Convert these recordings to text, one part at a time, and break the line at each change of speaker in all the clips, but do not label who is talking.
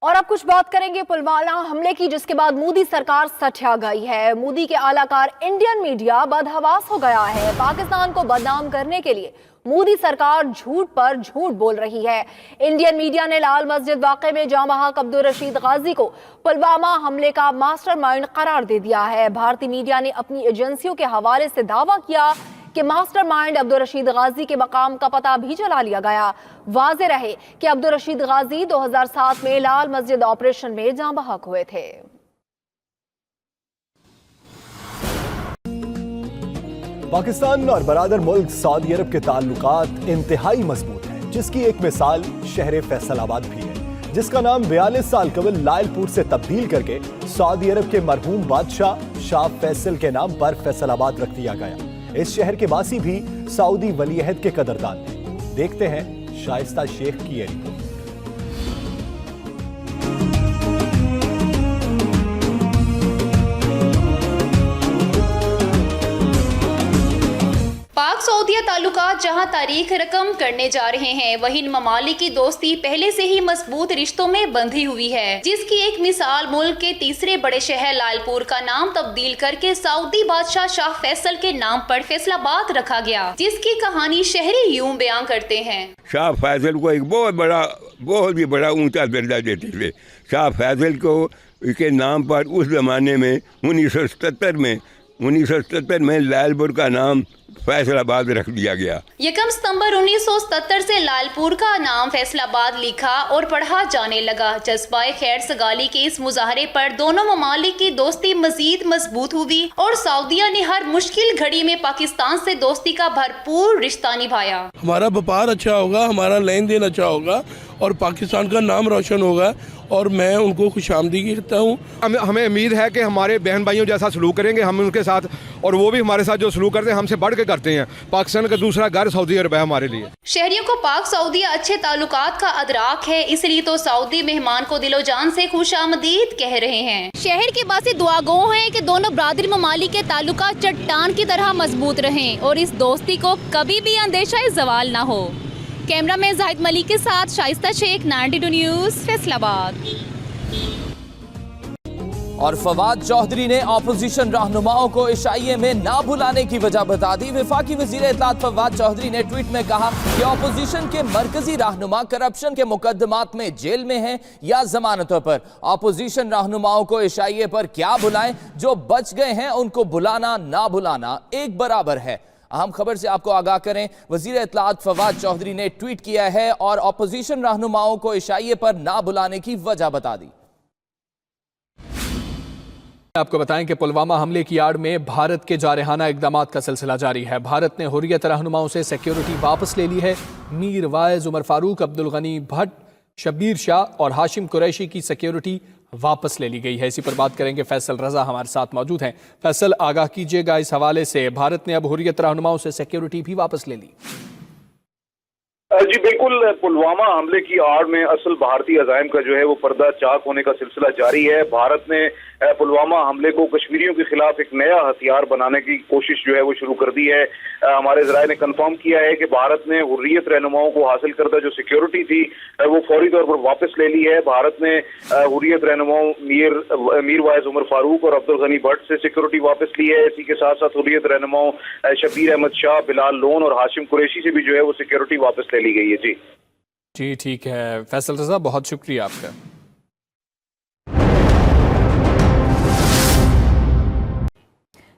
اور اب کچھ بات کریں گے پلوامہ حملے کی، جس کے بعد مودی سرکار سٹیا گئی ہے۔ مودی کے اعلی کار انڈین میڈیا بدحواس ہو گیا ہے۔ پاکستان کو بدنام کرنے کے لیے مودی سرکار جھوٹ پر جھوٹ بول رہی ہے۔ انڈین میڈیا نے لال مسجد واقعے میں جاں بحق عبدالرشید غازی کو پلوامہ حملے کا ماسٹر مائنڈ قرار دے دیا ہے۔ بھارتی میڈیا نے اپنی ایجنسیوں کے حوالے سے دعویٰ کیا کہ ماسٹر مائنڈ عبدالرشید غازی کے مقام کا پتہ بھی چلا لیا گیا۔ واضح رہے کہ عبدالرشید غازی 2007 میں لال مسجد آپریشن میں جاں بحق ہوئے تھے۔
پاکستان اور برادر ملک سعودی عرب کے تعلقات انتہائی مضبوط ہیں، جس کی ایک مثال شہر فیصل آباد بھی ہے، جس کا نام 42 سال قبل لائل پور سے تبدیل کر کے سعودی عرب کے مرحوم بادشاہ شاہ فیصل کے نام پر فیصل آباد رکھ دیا گیا۔ اس شہر کے باسی بھی سعودی ولی عہد کے قدردان ہیں۔ دیکھتے ہیں شائستہ شیخ کی یہ رپورٹ۔
پاک سعودیہ تعلقات جہاں تاریخ رقم کرنے جا رہے ہیں، وہیں ان ممالک کی دوستی پہلے سے ہی مضبوط رشتوں میں بندھی ہوئی ہے، جس کی ایک مثال ملک کے تیسرے بڑے شہر لائل پور کا نام تبدیل کر کے سعودی بادشاہ شاہ فیصل کے نام پر فیصل آباد رکھا گیا، جس کی کہانی شہری یوں بیان کرتے ہیں۔
شاہ فیصل کو ایک بہت ہی بڑا اونچا درجہ دیتے تھے۔ شاہ فیصل کو کے نام پر اس زمانے میں 1977 میں لائل پور کا نام فیصل آباد رکھ دیا گیا۔
1 ستمبر 1977 سے لائل پور کا نام فیصل آباد لکھا اور پڑھا جانے لگا۔ جذبہ خیر سگالی کے اس مظاہرے پر دونوں ممالک کی دوستی مزید مضبوط ہوئی اور سعودیہ نے ہر مشکل گھڑی میں پاکستان سے دوستی کا بھرپور رشتہ نبھایا۔
ہمارا وپار اچھا ہوگا، ہمارا لین دین اچھا ہوگا اور پاکستان کا نام روشن ہوگا، اور میں ان کو خوش آمدید کرتا ہوں۔
ہمیں امید ہے کہ ہمارے بہن بھائیوں جیسا سلوک کریں گے ہم ان کے ساتھ، اور وہ بھی ہمارے ساتھ جو سلوک کرتے ہیں ہم سے بڑھ کے کرتے ہیں۔ پاکستان کا دوسرا گھر سعودی عرب ہے ہمارے لیے۔
شہریوں کو پاک سعودیہ اچھے تعلقات کا ادراک ہے، اس لیے تو سعودی مہمان کو دل و جان سے خوش آمدید کہہ رہے ہیں۔ شہر کے باسی دعا گو ہیں کہ دونوں برادری ممالک کے تعلقات چٹان کی طرح مضبوط رہیں اور اس دوستی کو کبھی بھی اندیشہ زوال نہ ہو۔ کیمرہ مین زاہد ملک کے ساتھ شائستہ شیخ، 92 نیوز، فیصل آباد۔
اور فواد چودھری نے اپوزیشن رہنماؤں کو عشائیے میں نہ بلانے کی وجہ بتا دی۔ وفاقی وزیر اطلاعات فواد چودھری نے ٹویٹ میں کہا کہ اپوزیشن کے مرکزی رہنما کرپشن کے مقدمات میں جیل میں ہیں یا ضمانتوں پر۔ اپوزیشن رہنماؤں کو عشائیے پر کیا بلائیں، جو بچ گئے ہیں ان کو بلانا نہ بلانا ایک برابر ہے۔ اہم خبر سے آپ کو آگاہ کریں، وزیر اطلاعات فواد چودھری نے ٹویٹ کیا ہے اور اپوزیشن رہنماؤں کو عشائیے پر نہ بلانے کی وجہ بتا دی۔
آپ کو بتائیں کہ پلوامہ حملے کی آڑ میں بھارت کے جارحانہ اقدامات کا سلسلہ جاری ہے۔ بھارت نے حریت رہنماؤں سے سیکیورٹی واپس لے لی ہے۔ میر وائز، عمر فاروق، عبدالغنی بھٹ، شبیر شاہ اور ہاشم قریشی کی سیکیورٹی واپس لے لی گئی ہے۔ اسی پر بات کریں گے، فیصل رضا ہمارے ساتھ موجود ہیں۔ فیصل، آگاہ کیجئے گا اس حوالے سے، بھارت نے اب حریت رہنماؤں سے سیکیورٹی بھی واپس لے لی۔
جی بالکل، پلوامہ حملے کی آڑ میں اصل بھارتی عزائم کا جو ہے وہ پردہ چاک ہونے کا سلسلہ جاری ہے۔ بھارت نے پلوامہ حملے کو کشمیریوں کے خلاف ایک نیا ہتھیار بنانے کی کوشش جو ہے وہ شروع کر دی ہے۔ ہمارے ذرائع نے کنفرم کیا ہے کہ بھارت نے حریت رہنماؤں کو حاصل کردہ جو سیکیورٹی تھی وہ فوری طور پر واپس لے لی ہے۔ بھارت نے حریت رہنماؤں میر وائز، عمر فاروق اور عبدالغنی بھٹ سے سیکیورٹی واپس لی ہے۔ اسی کے ساتھ ساتھ حریت رہنماؤں شبیر احمد شاہ، بلال لون اور ہاشم قریشی سے بھی جو ہے وہ سیکیورٹی واپس لے لی گئی ہے۔
جی ٹھیک ہے فیصل رضا، بہت شکریہ آپ کا۔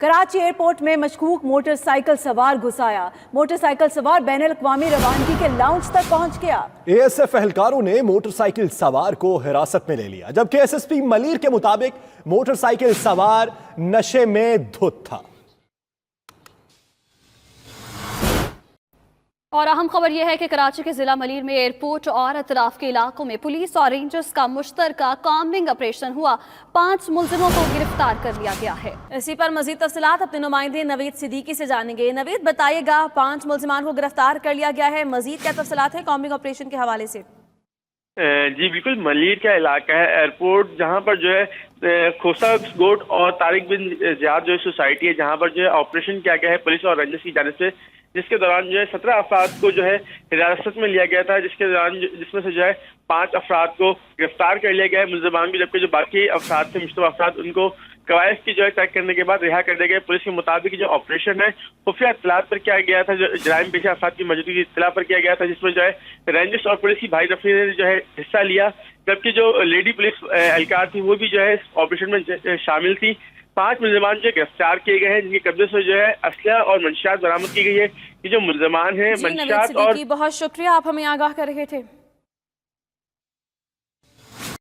کراچی ایئرپورٹ میں مشکوک موٹر سائیکل سوار گھس آیا۔ موٹر سائیکل سوار بین الاقوامی روانگی کے لاؤنج تک پہنچ گیا۔
اے ایس ایف اہلکاروں نے موٹر سائیکل سوار کو حراست میں لے لیا، جبکہ ایس ایس پی ملیر کے مطابق موٹر سائیکل سوار نشے میں دھت تھا۔
اور اہم خبر یہ ہے کہ کراچی کے ضلع ملیر میں ایئرپورٹ اور اطراف کے علاقوں میں پولیس اور رینجرز کا مشترکہ کامبنگ آپریشن ہوا۔ 5 ملزموں کو گرفتار کر لیا گیا ہے۔
اسی پر مزید تفصیلات اپنے نمائندے نوید صدیقی سے جانیں گے۔ نوید، بتائیے گا، 5 ملزمان کو گرفتار کر لیا گیا ہے، مزید کیا تفصیلات ہیں کامبنگ آپریشن کے حوالے سے؟
جی بالکل، ملیر کا علاقہ ہے ایئرپورٹ، جہاں پر جو ہے کھوسا گوٹ اور طارق بن زیاد جو سوسائٹی ہے، جہاں پر جو ہے آپریشن کیا گیا ہے پولیس اور رینجرز کی جانب سے जिसके दौरान जो है 17 अफराद को जो है हिरासत में लिया गया था, जिसमें से जो है 5 अफराद को गिरफ्तार कर लिया गया है मुल्ज़िमान भी, जबकि जो बाकी अफराद थे मुश्तबा अफराद उनको कवायद की जो है तय करने के बाद रिहा कर दिया गया। पुलिस के मुताबिक जो ऑपरेशन है खुफिया इत्तलात पर किया गया था, जो जराइम पेशा अफराद की मौजूदगी इत्तला पर किया गया था, जिसमें जो है रेंजर्स और पुलिस की भाई दफी ने जो है हिस्सा लिया, जबकि जो लेडी पुलिस एहलकार थी वो भी जो है इस ऑपरेशन में शामिल थी। 5 मुल्ज़िमान जो गिरफ्तार किए गए हैं, जिनके कब्जे से जो है असला और मंशियात बरामद की गई है। ये जो मुल्ज़िमान हैं मंशियात और
बहुत शुक्रिया, आप हमें आगाह कर रहे थे।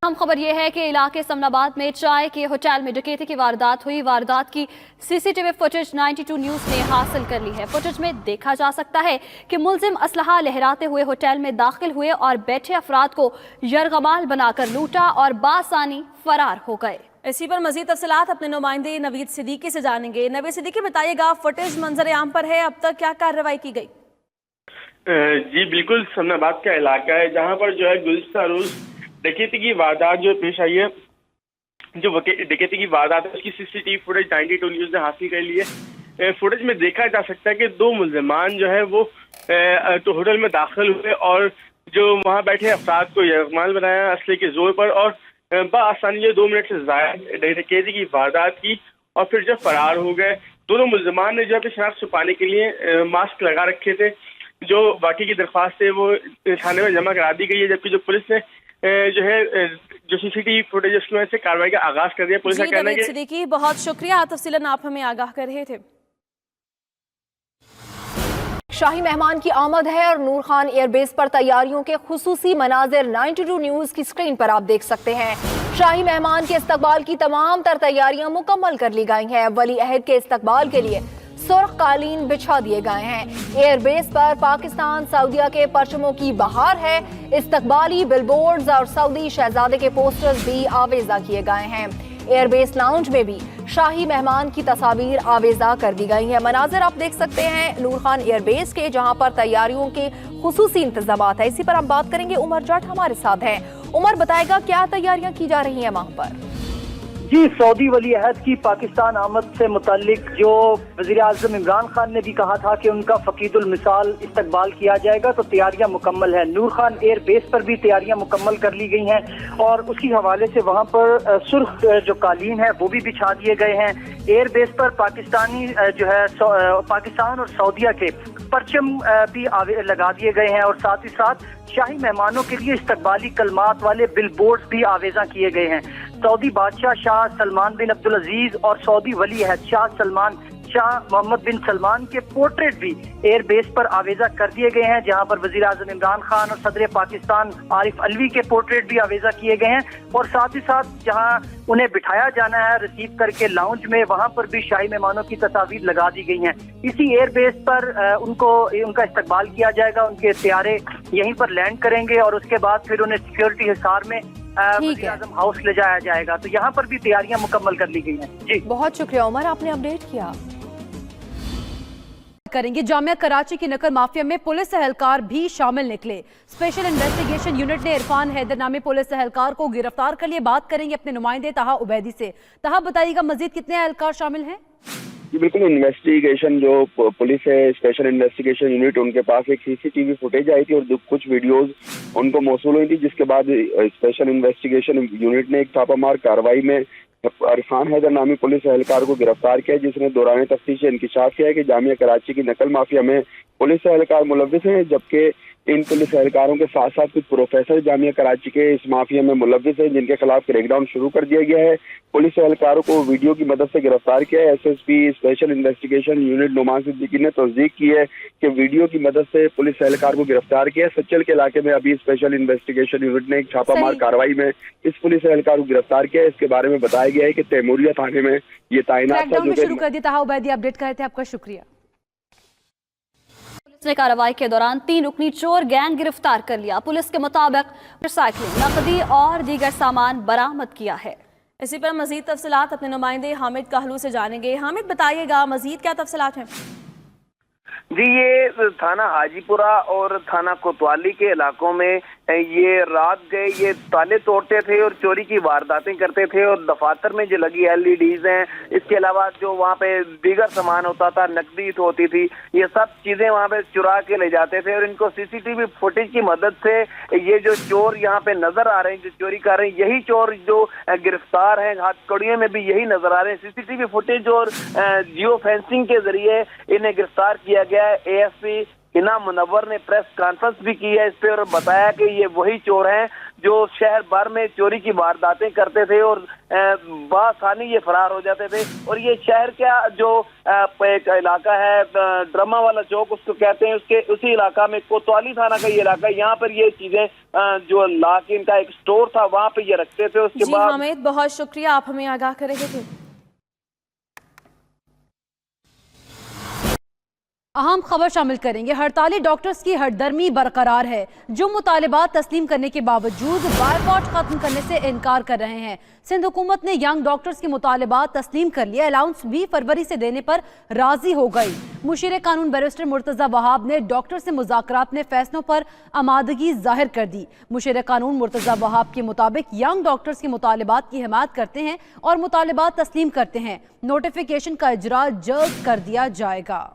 हम खबर यह है कि इलाके समनाबाद में चाय के होटल में डकैती की वारदात हुई। वारदात की सीसीटीवी फुटेज 92 न्यूज ने हासिल कर ली है। फुटेज में देखा जा सकता है कि मुलजिम असलहा लहराते हुए होटल में दाखिल हुए और बैठे अफराद को यरगमाल बनाकर लूटा और बासानी फरार हो गए।
इसी पर मजीद तफसीलात अपने नुमाइंदे नवीद सिद्दीकी से जानेंगे। नवीद सिद्दीकी, बताइएगा, फुटेज मंजर आम पर है, अब तक क्या कार्रवाई की गई?
जी बिल्कुल, समनाबाद का इलाका है जहाँ पर जो है गुज़िश्ता रोज डकैती की वारदात जो पेश आई है। जो डकैती की वारदात है उसकी सीसीटीवी फुटेज 92 न्यूज ने हासिल कर ली है। फुटेज में देखा जा सकता है कि 2 मुल्ज़िमान जो है वो तो होटल में दाखिल हुए और जो वहाँ बैठे अफराद को यरगमाल बनाया असले के जोर पर और बआसानी जो 2 मिनट से ज़ायद डकैती की वारदात की और फिर जो फरार हो गए। दोनों मुल्ज़िमान ने जो अपनी शनाख्त छुपाने के लिए मास्क लगा रखे थे। जो बाकी की दरख्वास्त है वो थाने में जमा करा दी गई है, जबकि जो पुलिस ने जो है जो सीसीटीवी फुटेज उसमें से कार्रवाई का आगाज कर दिया। पुलिस का कहना है कि
बहुत शुक्रिया, तफसीलन आप हमें आगाह कर रहे थे।
शाही मेहमान की आमद है और नूर खान एयरबेस पर तैयारियों के खुसूसी मनाजिर 92 न्यूज की स्क्रीन पर आप देख सकते हैं। शाही मेहमान के इस्तकबाल की तमाम तर तैयारियां मुकम्मल कर ली गई हैं। वली अहद के इस्तकबाल के लिए सुर्ख कालीन बिछा दिए गए हैं। एयरबेस पर पाकिस्तान सऊदीया के परचमों की बहार है। इस्तकबाली बिलबोर्ड्स और सऊदी शहजादे के पोस्टर्स भी आवेजा किए गए हैं। एयरबेस लाउंज में भी शाही मेहमान की तस्वीर आवेजा कर दी गई है। मनाजिर आप देख सकते हैं नूर खान एयरबेस के, जहां पर तैयारियों के खुसूसी इंतजाम है। इसी पर हम बात करेंगे, उमर जट हमारे साथ हैं। उमर, बताएगा क्या तैयारियां की जा रही हैं वहां पर?
जी, सऊदी वली अहद की पाकिस्तान आमद से मुतालिक जो वज़ीर आज़म इमरान खान ने भी कहा था कि उनका फ़कीदुल मिसाल इस्तकबाल किया जाएगा, तो तैयारियां मुकम्मल है। नूर खान एयर बेस पर भी तैयारियां मुकम्मल कर ली गई हैं और उसकी हवाले से वहां पर सुर्ख जो कालीन है वो भी बिछा दिए गए हैं। एयर बेस पर पाकिस्तानी जो है पाकिस्तान और सऊदीया के परचम भी लगा दिए गए हैं और साथ ही साथ शाही मेहमानों के लिए इस्तकबाली कलमात वाले बिलबोर्ड भी आवेजा किए गए हैं। सऊदी बादशाह शाह सलमान बिन अब्दुल अजीज और सऊदी वली अहद शाह मोहम्मद बिन सलमान के पोर्ट्रेट भी एयर बेस पर आवेजा कर दिए गए हैं, जहां पर वजीर आजम इमरान खान और सदर पाकिस्तान आरिफ अलवी के पोर्ट्रेट भी आवेजा किए गए हैं। और साथ ही साथ जहां उन्हें बिठाया जाना है रिसीव करके लाउंज में, वहां पर भी शाही मेहमानों की तस्वीर लगा दी गई हैं। इसी एयर बेस पर उनका इस्तकबाल किया जाएगा। उनके तैयारे यहीं पर लैंड करेंगे और उसके बाद फिर उन्हें सिक्योरिटी हिसार में वज़ीर आज़म हाउस ले जाया जाएगा। तो यहाँ पर भी तैयारियां मुकम्मल कर ली गई हैं। जी
बहुत शुक्रिया उमर, आपने अपडेट किया।
करेंगे जामिया कराची की नकल माफिया में पुलिस एहलकार भी शामिल निकले। स्पेशल इन्वेस्टिगेशन यूनिट ने इरफान हैदर नामी पुलिस एहलकार को गिरफ्तार कर लिया। बात करेंगे अपने नुमाइंदे तहा उबैदी से। तहा, बताइएगा मजीद कितने एहलकार शामिल हैं?
जी बिल्कुल, इन्वेस्टिगेशन जो पुलिस है स्पेशल इन्वेस्टिगेशन यूनिट, उनके पास एक सीसीटीवी फुटेज आई थी और कुछ वीडियोस उनको मौसूल हुई थी, जिसके बाद स्पेशल इन्वेस्टिगेशन यूनिट ने एक छापामार कार्रवाई में इरफान हैदर नामी पुलिस एहलकार को गिरफ्तार किया, जिसने दौरान तफ्तीश इंकिशाफ किया है कि जामिया कराची की नकल माफिया में पुलिस एहलकार मुलव्विस हैं, जबकि इन पुलिस एहलकारों के साथ साथ कुछ प्रोफेसर जामिया कराची के इस माफिया में मुलव्विस हैं, जिनके खिलाफ क्रैकडाउन शुरू कर दिया गया है। पुलिस एहलकारों को वीडियो की मदद से गिरफ्तार किया है। SSP special investigation unit Numan Siddiqui ने तस्दीक की है कि वीडियो की मदद से पुलिस एहलकार को गिरफ्तार किया है। सच्चल के इलाके में अभी स्पेशल इन्वेस्टिगेशन यूनिट ने एक छापामार कार्रवाई में इस पुलिस एहलकार को गिरफ्तार किया है। इसके बारे में बताया गया है कि तैमूरिया थाने में ये तैनात था।
शुरू कर दी तहा उबैदी, अपडेट कर रहे थे, आपका शुक्रिया।
पुलिस ने कार्रवाई के दौरान 3 रुकनी चोर गैंग गिरफ्तार कर लिया। पुलिस के मुताबिक साइकिल, नकदी और दीगर सामान बरामद किया है।
इसी पर मजीद तफसीलात अपने नुमाइंदे हामिद कहलू से जानेंगे। हामिद, बताइएगा मजीद क्या तफसीलात हैं?
जी, ये थाना हाजीपुरा और थाना कोतवाली के इलाकों में
ये रात गए ये ताले तोड़ते थे और चोरी की वारदातें करते थे, और दफातर में जो लगी LEDs हैं, इसके अलावा जो वहाँ पे दीगर सामान होता था, नकदी होती थी, ये सब चीजें वहाँ पे चुरा के ले जाते थे। और इनको CCTV फुटेज की मदद से ये जो चोर यहाँ पे नजर आ रहे हैं, जो चोरी कर रहे हैं, यही चोर जो गिरफ्तार हैं, हथकड़ियों में भी यही नजर आ रहे हैं। CCTV फुटेज और जियो फेंसिंग के जरिए इन्हें गिरफ्तार किया गया है। ASP हिना मुनव्वर ने प्रेस कॉन्फ्रेंस भी की है इस पे और बताया कि ये वही चोर हैं जो शहर भर में चोरी की वारदातें करते थे और बासानी ये फरार हो जाते थे। और ये शहर का जो एक इलाका है ड्रामा वाला चौक उसको कहते हैं, उसके उसी इलाका में कोतवाली थाना का ये इलाका, यहाँ पर ये चीजें जो ला के इनका एक स्टोर था वहाँ पे ये रखते थे। उसके बाद
हामिद, बहुत शुक्रिया, आप हमें आगाह करेंगे थे।
अहम खबर शामिल करेंगे। हड़ताली डॉक्टर्स की हरदर्मी बरकरार है, जो मुतालिबात तस्लीम करने के बावजूद बायकॉट खत्म करने से इनकार कर रहे हैं। सिंध हुकूमत ने यंग डॉक्टर्स के मुतालिबात तस्लीम कर लिया, अलाउंस 20 फरवरी से देने पर राजी हो गई। मुशीर कानून बैरिस्टर मुर्तजा वहाब ने डॉक्टर से मुज़ाकरात में फैसलों पर आमादगी जाहिर कर दी। मुशीर कानून मुर्तजा वहाब के मुताबिक यंग डॉक्टर्स के मुतालिबात की हिमायत करते हैं और मुतालिबात तस्लीम करते हैं। नोटिफिकेशन का इजरा जल्द कर दिया जाएगा।